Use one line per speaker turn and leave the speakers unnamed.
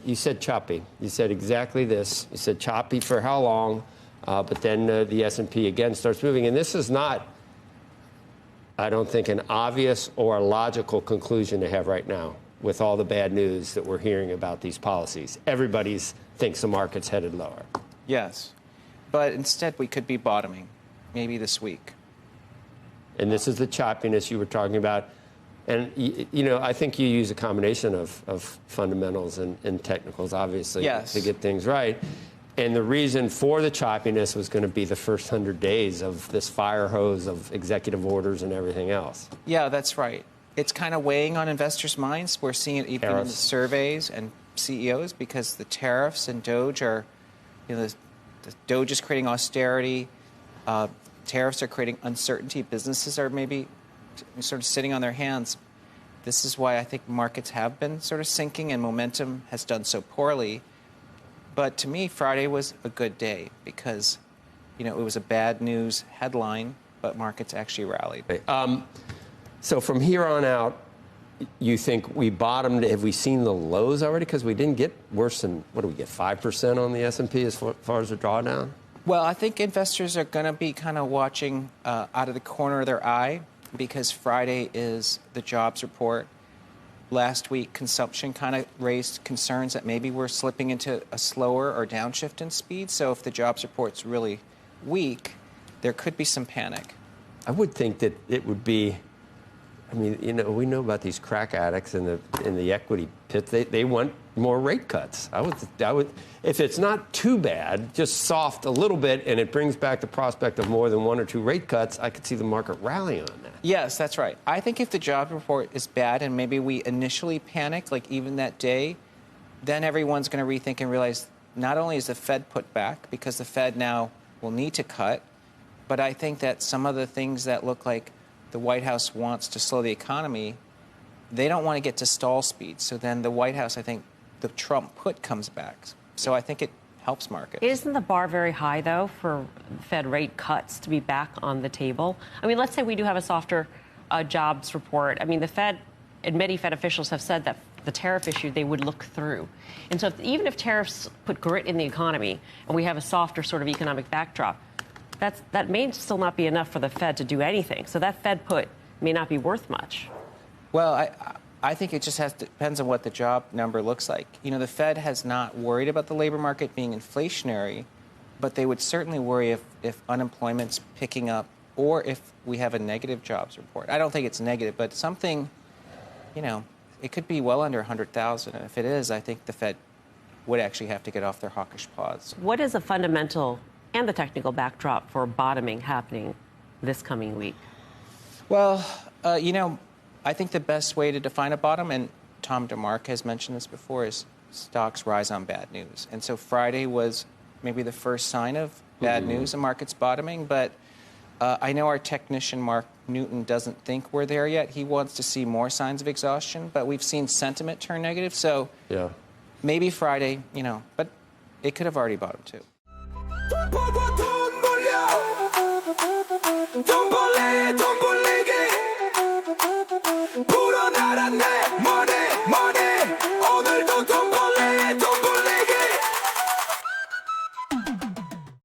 you said choppy. You said exactly this. You said choppy for how long, but then the S&P again starts moving. And this is not, I don't think, an obvious or a logical conclusion to have right now with all the bad news that we're hearing about these policies. Everybody thinks the market's headed lower.
Yes, but instead we could be bottoming, maybe this week.
And this is the choppiness you were talking about. And, you know, I think you use a combination of fundamentals and technicals, obviously,
yes,
to get things right. And the reason for the choppiness was going to be the first 100 days of this fire hose of executive orders and everything else.
Yeah, that's right. It's kind of weighing on investors' minds. We're seeing it even in the surveys and CEOs because the tariffs and DOGE are, you know, the DOGE is creating austerity. Tariffs are creating uncertainty. Businesses are maybe sort of sitting on their hands. This is why I think markets have been sort of sinking and momentum has done so poorly. But to me, Friday was a good day because, you know, it was a bad news headline, but markets actually rallied.
So from here on out, you think we bottomed? Have we seen the lows already? Because we didn't get worse than, what do we get, 5% on the S&P as far as the drawdown?
Well, I think investors are going to be kind of watching out of the corner of their eye because Friday is the jobs report. Last week, consumption kind of raised concerns that maybe we're slipping into a slower or downshift in speed. So if the jobs report's really weak, there could be some panic.
I would think that it would be, I mean, you know, we know about these crack addicts in the equity pit. They want more rate cuts. I would, if it's not too bad, just soft a little bit, and it brings back the prospect of more than 1 or 2 rate cuts, I could see the market rally on that.
Yes, that's right. I think if the job report is bad and maybe we initially panic, like even that day, then everyone's going to rethink and realize not only is the Fed put back, because the Fed now will need to cut, but I think that some of the things that look like the White House wants to slow the economy, they don't want to get to stall speed. So then the White House, I think, the Trump put comes back. So I think it helps markets.
Isn't the bar very high, though, for Fed rate cuts to be back on the table? I mean, let's say we do have a softer jobs report. I mean, the Fed and many Fed officials have said that the tariff issue they would look through. And so even if tariffs put grit in the economy and we have a softer sort of economic backdrop, that may still not be enough for the Fed to do anything. So that Fed put may not be worth much.
Well, I think it just depends on what the job number looks like. You know, the Fed has not worried about the labor market being inflationary, but they would certainly worry if unemployment's picking up or if we have a negative jobs report. I don't think it's negative, but something, you know, it could be well under 100,000. And if it is, I think the Fed would actually have to get off their hawkish paws.
What is the fundamental and the technical backdrop for bottoming happening this coming week?
Well, you know, I think the best way to define a bottom, and Tom DeMark has mentioned this before, is stocks rise on bad news. And so Friday was maybe the first sign of bad news and markets bottoming. But I know our technician, Mark Newton, doesn't think we're there yet. He wants to see more signs of exhaustion. But we've seen sentiment turn negative. So maybe Friday, you know, but it could have already bottomed too. Don't